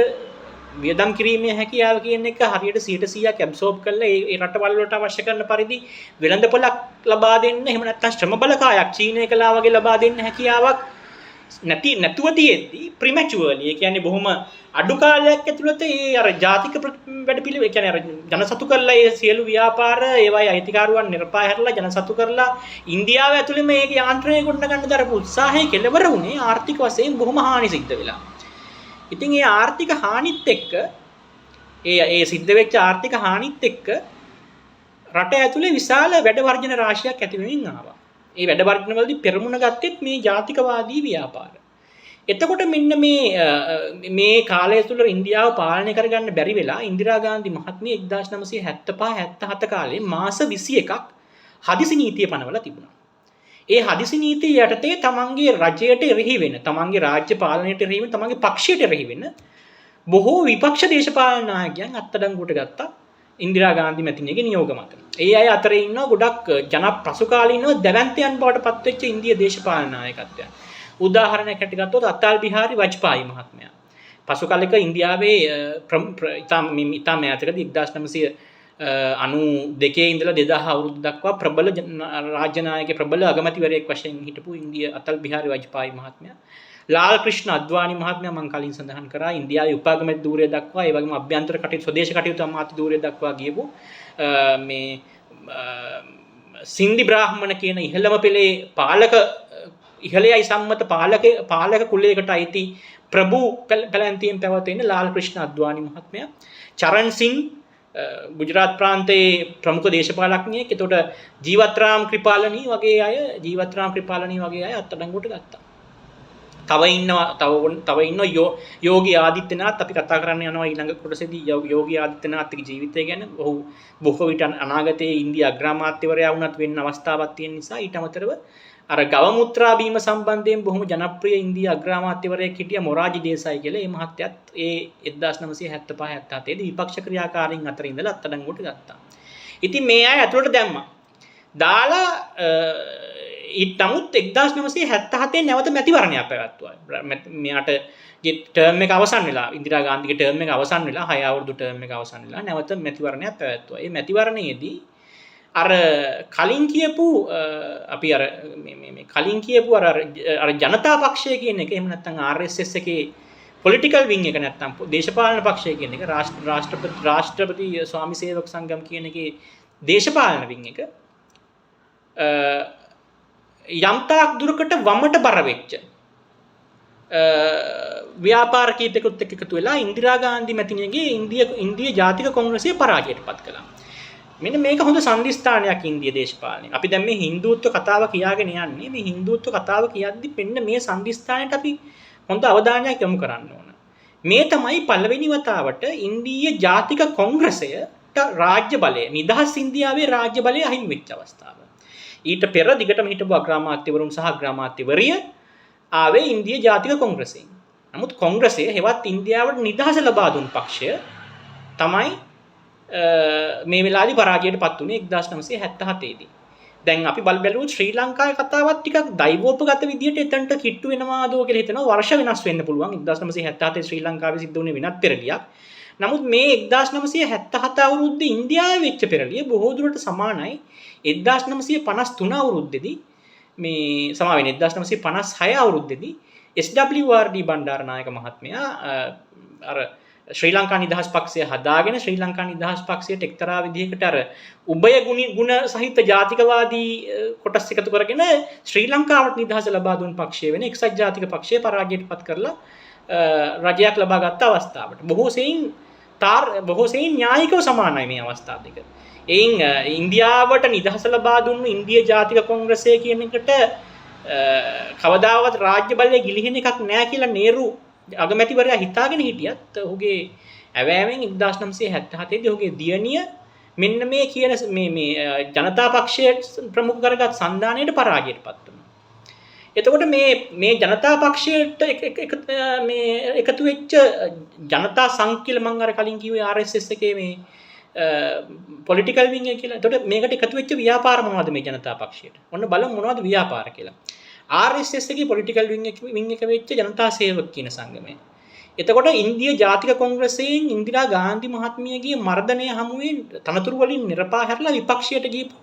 වියදම් කිරීමේ හැකියාව කියන එක හරියට 100%ක් ඇබ්සෝබ් කරලා ඒ රටවල් වලට අවශ්‍ය කරන පරිදි වෙළඳපොළක් ලබා දෙන්න, එහෙම නැත්නම් ශ්‍රම බලකායක් චීනය කළා වගේ ලබා දෙන්න හැකියාවක් නැතුව තියෙද්දී ප්‍රිමැචුවර්ලි, ඒ කියන්නේ බොහොම අඩු කාලයක් ඇතුළත ඒ අර ජාතික වැඩපිළිවෙල, ඒ කියන්නේ අර ජනසතු කරලා ඒ සියලු ව්‍යාපාර ඒවායි අයිතිකාරුවන් නිර්පාය හැරලා ජනසතු කරලා ඉන්දියාව ඇතුළේ මේක යාන්ත්‍රණය ගොඩනගන්න දරපු උත්සාහය කෙලවර වුණේ ආර්ථික වශයෙන් බොහොම හානි සිද්ධ වෙලා. ඉතින් ඒ ආර්ථික හානිත් එක්ක ඒ සිද්ධ වෙච්ච ආර්ථික හානිත් එක්ක රට ඇතුලේ විශාල වැඩ වර්ජන රාශියක් ඇති වෙමින් ආවා. ඒ වැඩ වර්ජන වලදී පෙරමුණ ගත්තෙත් මේ ජාතිකවාදී ව්‍යාපාර. එතකොට මෙන්න මේ කාලය තුල ඉන්දියාව පාලනය කරගන්න බැරි වෙලා ඉන්දිරා ගාන්ධි මහත්මිය 1975-77 කාලේ මාස 21ක් හදිසි නීතිය පනවලා තිබුණා. ඒ හදිසි නීතිය යටතේ තමන්ගේ රජයට එරෙහි වෙන, තමන්ගේ රාජ්‍ය පාලනයට එරෙහි වෙන, තමන්ගේ පක්ෂයට එරෙහි වෙන බොහෝ විපක්ෂ දේශපාලන නායකයන් අත්අඩංගුවට ගත්තා ඉන්දිරා ගාන්ධි මැතිණියගේ නියෝග මත. ඒ අය අතරේ ඉන්නවා ගොඩක් පසුකාලීනව දැවැන්තයන් බවට පත්වෙච්ච ඉන්දියා දේශපාලන නායකත්වයන්. උදාහරණයක් හැටියට ගත්තොත් අටල් බිහාරි වජ්පායි මහත්මයා. පසු කාලෙක ඉන්දියාවේ ඉතාම ඈතකදී 1992 ඉඳලා 2000 අවුරුදු දක්වා ප්‍රබල රාජ්‍ය නායක ප්‍රබල අගමැතිවරයෙක් වශයෙන් හිටපු ඉන්දියා අටල් බිහාරි වජ්පායි මහත්මයා. ලාල් ක්‍රිෂ්ණ අද්වානි මහත්මයා මම කලින් සඳහන් කරා ඉන්දියාවේ උපාගමැති ධූරය දක්වා, ඒ වගේම අභ්‍යන්තර කටයුතු ස්වදේශ කටයුතු අමාත්‍ය ධූරය දක්වා ගියපු මේ සින්දි බ්‍රාහ්මණ කියන ඉහළම පෙළේ ඉහළයයි සම්මත පාලක කුලයකට අයිති ප්‍රභු පැලැන්තියෙන් පැවතෙන ලාල් ක්‍රිෂ්ණ අද්වානි මහත්මයා, චරන් සිං ගුජරාත් ප්‍රාන්තයේ ප්‍රමුඛ දේශපාලඥයෙක්. එතකොට ජීවත්රාම් ක්‍රිපාලනී වගේ අය අත්අඩංගුවට ගත්තා. තව ඉන්නවා යෝගී ආදිත්‍යනාත්. අපි කතා කරන්න යනවා ඊළඟ කොටසේදී යෝගී ආදිත්‍යනාත්ගේ ජීවිතය ගැන. ඔහු බොහෝ විට අනාගතයේ ඉන්දියා අග්‍රාමාත්‍යවරයා වුණත් වෙන්න අවස්ථාවක් තියෙන නිසා ඊට අමතරව අර ගව මුත්‍රා බීම සම්බන්ධයෙන් බොහොම ජනප්‍රිය ඉන්දියා අග්‍රාමාත්‍යවරයෙක් හිටියා මොරාජි දේසායි කියලා. මේ මහත්තයත් ඒ 1975-77 දී විපක්ෂ ක්‍රියාකාරීන් අතර ඉඳලා අත්අඩංගුවට ගත්තා. ඉතින් මේ අය ඇතුළට දැම්මා. දාලා නමුත් 1977 නැවත මැතිවරණයක් පැවැත්වුවා. මෙයාට ටර්ම් එක අවසන් වෙලා, ඉන්දිරා ගාන්ධිගේ ටර්ම් එක අවසන් වෙලා, 6 අවුරුදු ටර්ම් එක අවසන් වෙලා නැවත මැතිවරණයක් පැවැත්වුවා. මේ මැතිවරණයේදී අර කලින් කියපු අපි කලින් කියපු අර ජනතා පක්ෂය කියන එක, එහෙම නැත්නම් RSS එකේ පොලිටිකල් වින් එක, නැත්නම් දේශපාලන පක්ෂය කියන එක, රාෂ්ට්‍රපති ස්වාමි සේවක සංගම් කියන එකේ දේශපාලන වින් එක යම්තාක් දුරකට වමට බර වෙච්ච ව්‍යාපාර කීපයකට එකතු වෙලා ඉන්දිරා ගාන්ධි මැතිණියගේ ඉන්දිය ජාතික කොංග්‍රසය පරාජයට පත් කළා. මෙන්න මේක හොඳ සම්දිස්ථානයක් ඉන්දිය දේශපාලනයේ. අපි දැන් මේ හින්දුත්ව කතාව කියාගෙන යන්නේ. මේ හින්දුත්ව කතාව කියද්දි මෙන්න මේ සම්දිස්ථානයට අපි හොඳ අවධානයක් යොමු කරන්න ඕන. මේ තමයි පළවෙනි වතාවට ඉන්දීය ජාතික කොංග්‍රසයට රාජ්‍ය බලය, නිදහස් ඉන්දියාවේ රාජ්‍ය බලය අහිමි වෙච්ච අවස්ථාව. ඊට පෙර දිගටම හිටපු අග්‍රාමාත්‍යවරුන් සහ අග්‍රාමාත්‍යවරිය ආවේ ඉන්දිය ජාතික කොංග්‍රසයෙන්. නමුත් කොංග්‍රසය හෙවත් ඉන්දියාවට නිදහස ලබා දුන් පක්ෂය තමයි මේ වෙලාවේදී පරාජයට පත් වුණේ 1977 දී. දැන් අපි බැලුවොත් ශ්‍රී ලංකාවේ කතාවත් ටිකක් දෛවෝපගත විදියට එතනට කිට්ටු වෙනවාදෝ කියලා හිතනවා. වර්ෂ වෙනස් වෙන්න පුළුවන්. 1977 ශ්‍රී ලංකාවේ සිද්ධ වුණේ වෙනත් පෙරලියක්. නමුත් මේ 1977 අවුරුද්දේ ඉන්දියාවේ වෙච්ච පෙරලිය බොහෝ දුරට සමානයි 1953 අවුරුද්දේදී මේ සමා වෙන 1956 අවුරුද්දේදී SWRD බණ්ඩාරනායක මහත්මයා අර ශ්‍රී ලංකා නිදහස් පක්ෂය හදාගෙන ශ්‍රී ලංකා නිදහස් පක්ෂයට එක්තරා විදිහකට අර උභය ගුණ සහිත ජාතිකවාදී කොටස් එකතු කරගෙන ශ්‍රී ලංකාවට නිදහස ලබා දුන් පක්ෂය වෙන එක්සත් ජාතික පක්ෂය පරාජයට පත් කරලා රජයක් ලබා ගත්ත අවස්ථාවට බොහෝ සෙයින් න්‍යායිකව සමානයි මේ අවස්ථාව දෙක. එයින් ඉන්දියාවට නිදහස ලබා දුන්නු ඉන්දිය ජාතික කොංග්‍රසය කියන එකට කවදාවත් රාජ්‍ය බලය ගිලිහෙන එකක් නෑ කියලා නේරු අගමැතිවරයා හිතාගෙන හිටියත් ඔහුගේ ඇවෑමෙන් 1977 දී ඔහුගේ දියණිය මෙන්න මේ කියන මේ ජනතා පක්ෂය ප්‍රමුඛ කරගත් සන්ධානයට පරාජයට පත් වුණා. එතකොට මේ ජනතා පක්ෂයට මේ එකතු වෙච්ච ජනතා සංඝ කියලා මම අර කලින් කිව්වේ RSS එකේ මේ පොලිටිකල් විං එක කියලා. එතකොට මේකට එකතු වෙච්ච ව්‍යාපාර මොනවද මේ ජනතා පක්ෂයට? ඔන්න බලමු මොනවද ව්‍යාපාර කියලා. RSS එකේ පොලිටිකල් විං එක වෙච්ච ජනතා සේවක කියන සංගමය. එතකොට ඉන්දිය ජාතික කොංග්‍රසයෙන් ඉන්දිරා ගාන්ධි මහත්මියගේ මර්ධනය හමුවේ තනතුරු වලින් නිරපා හැරලා විපක්ෂයට ගියපු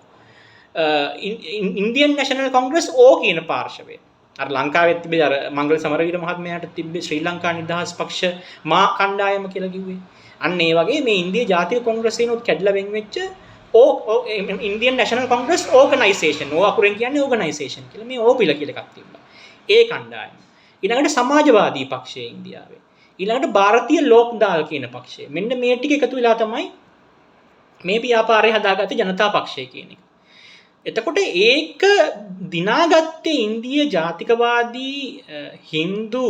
ඉන්දියන් නැෂනල් කොංග්‍රස් ඕ කියන පාර්ශවය. අර ලංකාවේ තිබේ අර මංගල සමරවීර මහත්මයාට තිබ්බේ ශ්‍රී ලංකා නිදහස් පක්ෂ මා කණ්ඩායම කියලා කිව්වේ. අන්න ඒ වගේ මේ ඉන්දිය ජාතික කොංග්‍රසයෙන් උත් කැඩලා වෙන් වෙච්ච ඉන්දියන් නැෂනල් කොංග්‍රස් ඕගනයිසේෂන් ඕ අකුරෙන් කියන්නේ ඕගනයිසේෂන් කියලා මේ ඕ පිළ කියලා එකක් තිබ්බා. ඒ කණ්ඩායම. ඊළඟට සමාජවාදී පක්ෂය ඉන්දියාවේ. ඊළඟට ಭಾರತೀಯ ලෝක් දාල් කියන පක්ෂය. මෙන්න මේ ටික එකතු වෙලා තමයි මේ ව්‍යාපාරය හදාගත්තේ ජනතා පක්ෂය කියන එක. එතකොට ඒක දිනාගත්තේ ඉන්දිය ජාතිකවාදී හින්දු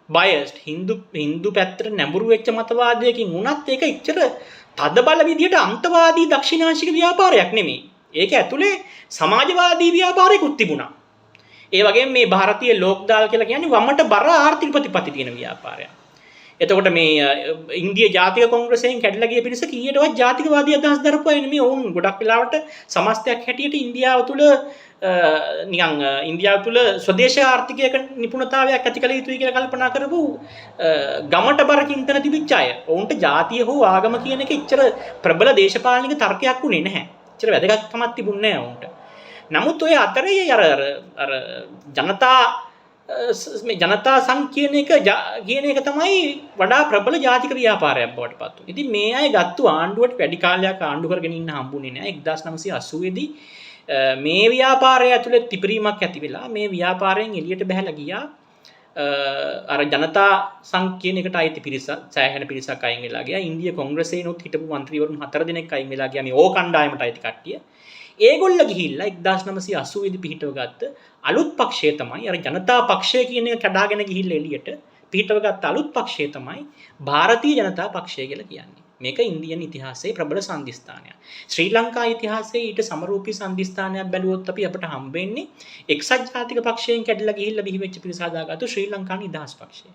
බයස්ඩ් හින්දු පැත්තට නැඹුරු වෙච්ච මතවාදයකින් වුණත් ඒක ඉච්චර තද බල විදියට අන්තවාදී දක්ෂිනාංශික ව්‍යාපාරයක් නෙමෙයි. ඒක ඇතුලේ සමාජවාදී ව්‍යාපාරයකුත් තිබුණා. ඒ වගේම මේ ಭಾರತೀಯ ලෝක් දාල් කියලා කියන්නේ වමට බර ආර්ථික ප්‍රතිපත්ති තියෙන ව්‍යාපාරයක්. එතකොට මේ ඉන්දිය ජාතික කොංග්‍රසයෙන් කැඩලා ගිය පිරිස කීයටවත් ජාතිකවාදී අදහස් දරපුවා නෙමෙයි. ඔවුන් ගොඩක් වෙලාවට සමස්තයක් හැටියට ඉන්දියාව තුළ නිකන් ඉන්දියාව තුළ ස්වදේශීය ආර්ථිකයක නිපුණතාවයක් ඇති කළ යුතුයි කියලා කල්පනා කරපු ගමට බර චින්තන තිබිච්ච අය. ඔවුන්ට ජාතිය හෝ ආගම කියන එක ඉච්චර ප්‍රබල දේශපාලනික තර්කයක් උනේ නැහැ. ඉච්චර වැදගත්කමක් තිබුණේ නැහැ ඔවුන්ට. නමුත් ඔය අතරේ අර ජනතා සංඝ කියන එක තමයි වඩා ප්‍රබල ජාතික ව්‍යාපාරයක් බවට පත් වුනේ. ඉතින් මේ අය ගත්තු ආණ්ඩුවට වැඩි කාලයක් ආණ්ඩු කරගෙන ඉන්න හම්බුනේ නැහැ. 1980 දී මේ ව්‍යාපාරය ඇතුළේ තිපරීමක් ඇති වෙලා මේ ව්‍යාපාරයෙන් එළියට බහැලා ගියා. අර ජනතා සංඝ කියන එකට අයිති පිරිස සෑහෙන පිරිසක් අයින් වෙලා ගියා. ඉන්දිය කොංග්‍රසයේනොත් හිටපු മന്ത്രിවරුන් 4 දෙනෙක් අයින් වෙලා ගියා මේ ඕ කණ්ඩායමට අයිති කට්ටිය. ඒගොල්ල ගිහිල්ලා 1980 දී පිහිටව ගත්ත අලුත් පක්ෂය තමයි අර ජනතා පක්ෂය කියන එක කඩාගෙන ගිහිල්ලා එළියට පිහිටව ගත්ත අලුත් පක්ෂය තමයි ಭಾರತೀಯ ජනතා පක්ෂය කියලා කියන්නේ. මේක ඉන්දියන් ඉතිහාසයේ ප්‍රබල සන්ධිස්ථානයක්. ශ්‍රී ලංකා ඉතිහාසයේ ඊට සමරූපී සන්ධිස්ථානයක් බැලුවොත් අපිට හම්බෙන්නේ එක්සත් ජාතික පක්ෂයෙන් කැඩලා ගිහිල්ලා බිහි වෙච්ච පිරිස හදාගත්තු ශ්‍රී ලංකා නිදහස් පක්ෂය.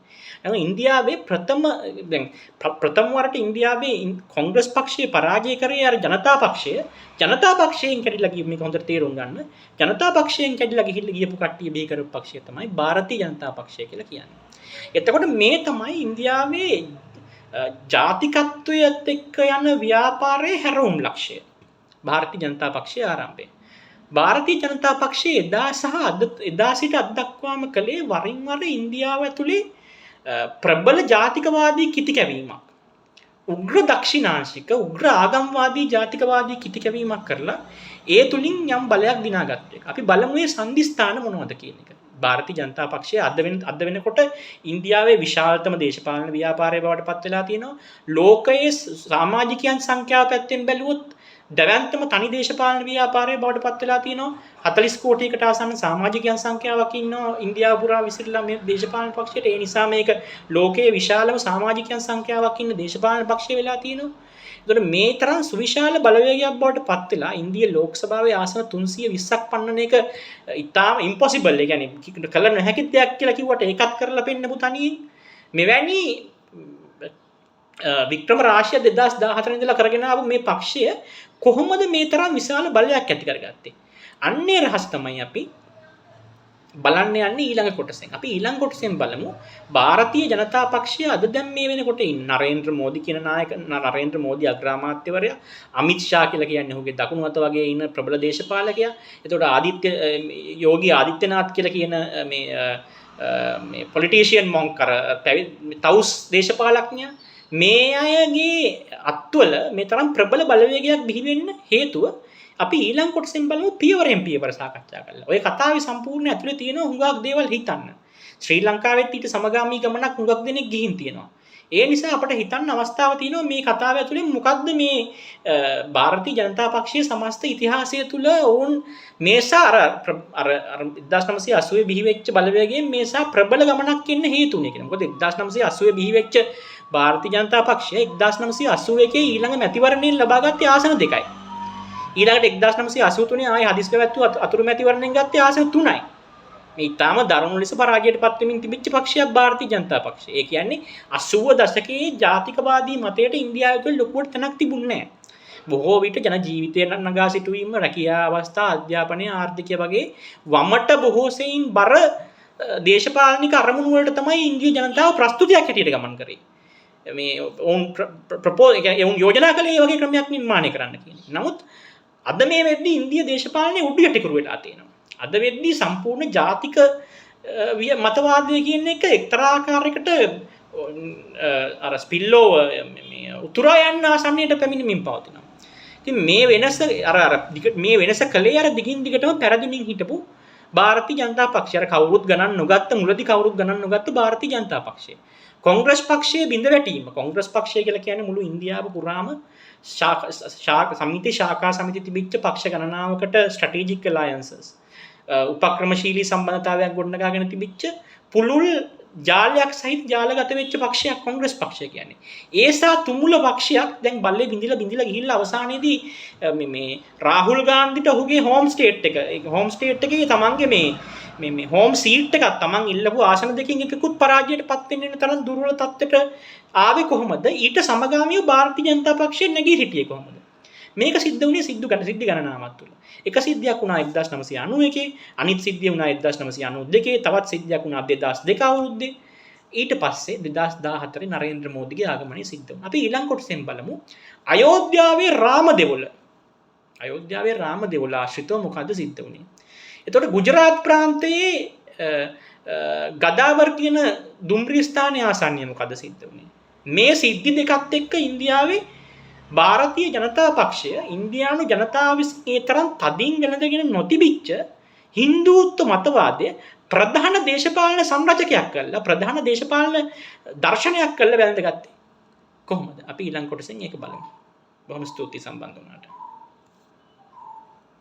එහෙනම් ඉන්දියාවේ ප්‍රථම වරට ඉන්දියාවේ කොංග්‍රස් පක්ෂය පරාජය කරේ අර ජනතා පක්ෂයෙන් කැඩලා ගිය මේක හොඳට තේරුම් ගන්න. ජනතා පක්ෂයෙන් කැඩලා ගිහිල්ලා ගියපු කට්ටිය බිහි කරපු පක්ෂය තමයි ಭಾರತೀಯ ජනතා පක්ෂය කියලා කියන්නේ. එතකොට මේ තමයි ඉන්දියාවේ ජාතිකත්වයත් එක්ක යන ව්‍යාපාරයේ හැරවුම් ලක්ෂය. ಭಾರತೀಯ ජනතා පක්ෂයේ ආරම්භය. ಭಾರತೀය ජනතා පක්ෂයේ එදා සිට අද දක්වාම කළේ වරින් වර ඉන්දියාව ඇතුලේ ප්‍රබල ජාතිකවාදී කිතිකැවීමක්. උග්‍ර දක්ෂිනාංශික උග්‍ර ආගම්වාදී ජාතිකවාදී කිතිකැවීමක් කරලා ඒ තුලින් යම් බලයක් දිනාගත්ත එක. අපි බලමු මේ සන්ධිස්ථාන මොනවද කියන එක. ಭಾರತೀಯ ජනතා පක්ෂය අද වෙනකොට ඉන්දියාවේ විශාලතම දේශපාලන ව්‍යාපාරය බවට පත් වෙලා තියෙනවා. ලෝකයේ සමාජිකයන් සංඛ්‍යාව පැත්තෙන් බැලුවොත් දැවැන්තම තනි දේශපාලන ව්‍යාපාරය බවට පත් වෙලා තියෙනවා. 40 කෝටියකට ආසන්න සමාජිකයන් සංඛ්‍යාවක් ඉන්නවා ඉන්දියාව පුරා විසිරලා මේ දේශපාලන පක්ෂයට. ඒ නිසා මේක ලෝකයේ විශාලම සමාජිකයන් සංඛ්‍යාවක් ඉන්න දේශපාලන පක්ෂය වෙලා තියෙනවා. එතකොට මේ තරම් සුවිශාල බලවේගයක් බවට පත් වෙලා ඉන්දිය ලෝක සභාවේ ආසන 320ක් පන්නන එක ඉතාම ඉම්පොසිබල්. ඒ කියන්නේ කළ නොහැකි දෙයක් කියලා කිව්වට ඒකත් කරලා පෙන්නපු තනියෙන් මෙවැනි වික්‍රම රාශිය 2014 ඉඳලා කරගෙන ආපු මේ පක්ෂය කොහොමද මේ තරම් විශාල බලයක් ඇති කරගත්තේ? අන්නේ රහස් තමයි අපි බලන්න යන්නේ ඊළඟ කොටසෙන්. අපි ඊළඟ කොටසෙන් බලමු ಭಾರತೀಯ ජනතා පක්ෂය අද දැන් මේ වෙනකොට ඉන්න නරේන්ද්‍ර මෝදි කියන නායක නරේන්ද්‍ර මෝදි අග්‍රාමාත්‍යවරයා, අමිත් ෂා කියලා කියන්නේ ඔහුගේ දකුණු අත වගේ ඉන්න ප්‍රබල දේශපාලකයා. එතකොට යෝගී ආදිත්‍යනාත් කියලා කියන මේ පොලිටිෂියන් මොන්ක් කර තවුස් දේශපාලඥයා, මේ අයගේ අත්වල මේ තරම් ප්‍රබල බලවේගයක් බිහි වෙන්න හේතුව අපි ඊළඟ කොටසෙන් බලමු පියවරෙන් පියවර සාකච්ඡා කරලා. ඔය කතාවේ සම්පූර්ණ ඇතුලේ තියෙන හුඟක් දේවල් හිතන්න. ශ්‍රී ලංකාවෙත් ඊට සමගාමී ගමනක් හුඟක් දෙනෙක් ගිහින් තියෙනවා. ඒ නිසා අපිට හිතන්න අවස්ථාව තියෙනවා මේ කතාව ඇතුලේ මොකද්ද මේ ಭಾರತೀಯ ජනතා පක්ෂයේ සමස්ත ඉතිහාසය තුල ඔවුන් මේසා අර 1980 බිහි වෙච්ච බලවේගයෙන් මේසා ප්‍රබල ගමනක් එන්න හේතු උනේ කියලා. මොකද 1980 බිහි වෙච්ච ಭಾರತೀಯ ජනතා පක්ෂය 1981 ඊළඟ මැතිවරණයෙන් ලබාගත් ආසන දෙකයි. ඊළඟට 1983 ආයේ හදිස් පැවැත්වූ අතුරු මැතිවරණයෙන් ගත්තේ ආසන 3යි. මේ ඊටාම දරුණු ලෙස පරාජයට පත් වෙමින් තිබිච්ච පක්ෂයක් ಭಾರತೀಯ ජනතා පක්ෂය. ඒ කියන්නේ 80 දශකයේ ජාතිකවාදී මතයට ඉන්දියාවේ තුළ ලොකුවට තැනක් තිබුණේ නැහැ. බොහෝ විට ජන ජීවිතය නගා සිටුවීම, රැකියා අවස්ථා, අධ්‍යාපනය, ආර්ථිකය වගේ වමට බොහෝ සෙයින් බර දේශපාලනික අරමුණු වලට තමයි ඉන්දිය ජනතාව ප්‍රස්තුතියක් හැටියට ගමන් කරේ. මේ ඔවුන් යෝජනා කළේ වගේ ක්‍රමයක් නිර්මාණය කරන්න කියන්නේ. නමුත් අද මේ වෙද්දී ඉන්දිය දේශපාලනයේ උඩු යටිකුරු වෙලා තියෙනවා. අද වෙද්දී සම්පූර්ණ ජාතික මතවාදය කියන එක එක්තරා ආකාරයකට අර ස්පිල්ලෝ මේ උතුරා යන ආසන්නයට පැමිණෙමින් පවතිනවා. ඉතින් මේ වෙනස මේ වෙනස කලේ අර දිගින් දිගටම පෙරදුනින් හිටපු ಭಾರತೀಯ ජනතා පක්ෂය. අර කවුරුත් ගණන් නොගත්ත මුලදී කවුරුත් ගණන් නොගත්ත ಭಾರತೀಯ ජනතා පක්ෂය. කොංග්‍රස් පක්ෂයේ බිඳ වැටීම. කොංග්‍රස් පක්ෂය කියලා කියන්නේ මුළු ඉන්දියාව පුරාම ශාඛා සමිති තිබිච්ච පක්ෂ ගණනාවකට ස්ට්‍රැටජික් අලයන්සස් උපක්‍රමශීලී සම්බන්ධතාවයක් ගොඩනගාගෙන තිබිච්ච පුළුල් ජාලයක් සහිත ජාලගත වෙච්ච පක්ෂයක් කොංග්‍රස් පක්ෂය කියන්නේ. ඒසා තුමුල පක්ෂයක් දැන් බල්ලේ බිඳිලා ගිහිල්ලා අවසානයේදී මේ රාහුල් ගාන්ධිට ඔහුගේ හෝම් ස්ටේට් එකේ තමන්ගේ මේ හෝම් සීට් එකක් තමන් ඉල්ලපු ආසන දෙකකින් එකකුත් පරාජයට පත් වෙන්න වෙන තරම් දුර්වල තත්ත්වයට ආවේ කොහොමද? ඊට සමගාමීව ಭಾರತೀಯ ජනතා පක්ෂය නැගී හිටියේ කොහොමද? මේක සිද්ධ වුණේ සිද්ධි ගණනාවක් තුළ. එක සිද්ධියක් වුණා 1991, අනිත් සිද්ධිය වුණා 1992, තවත් සිද්ධියක් වුණා 2002 අවුරුද්දේ. ඊට පස්සේ 2014 නරේන්ද්‍ර මෝදිගේ ආගමනය සිද්ධ වුණා. අපි ඊළඟ කොටසෙන් බලමු අයෝධ්‍යාවේ රාමදෙවොල ආශ්‍රිතව මොකද්ද සිද්ධ වුණේ? එතකොට ගුජරාත් ප්‍රාන්තයේ ගදාවර් කියන දුම්රිය ස්ථානයේ ආසන්නයේ මොකද්ද සිද්ධ වුණේ? මේ සිද්ධි දෙකත් එක්ක ඉන්දියාවේ ಭಾರತೀಯ ජනතා පක්ෂය ඉන්දියානු ජනතාව විසින් ඒ තරම් තදින් ගැනගෙන නොතිබිච්ච හින්දුත්ව මතවාදය ප්‍රධාන දේශපාලන සංරචකයක් කරලා ප්‍රධාන දේශපාලන දර්ශනයක් කරලා වැළඳගත්තේ කොහොමද? අපි ඊළඟ කොටසෙන් ඒක බලමු. බොහොම ස්තුතියි සම්බන්ධ වුණාට.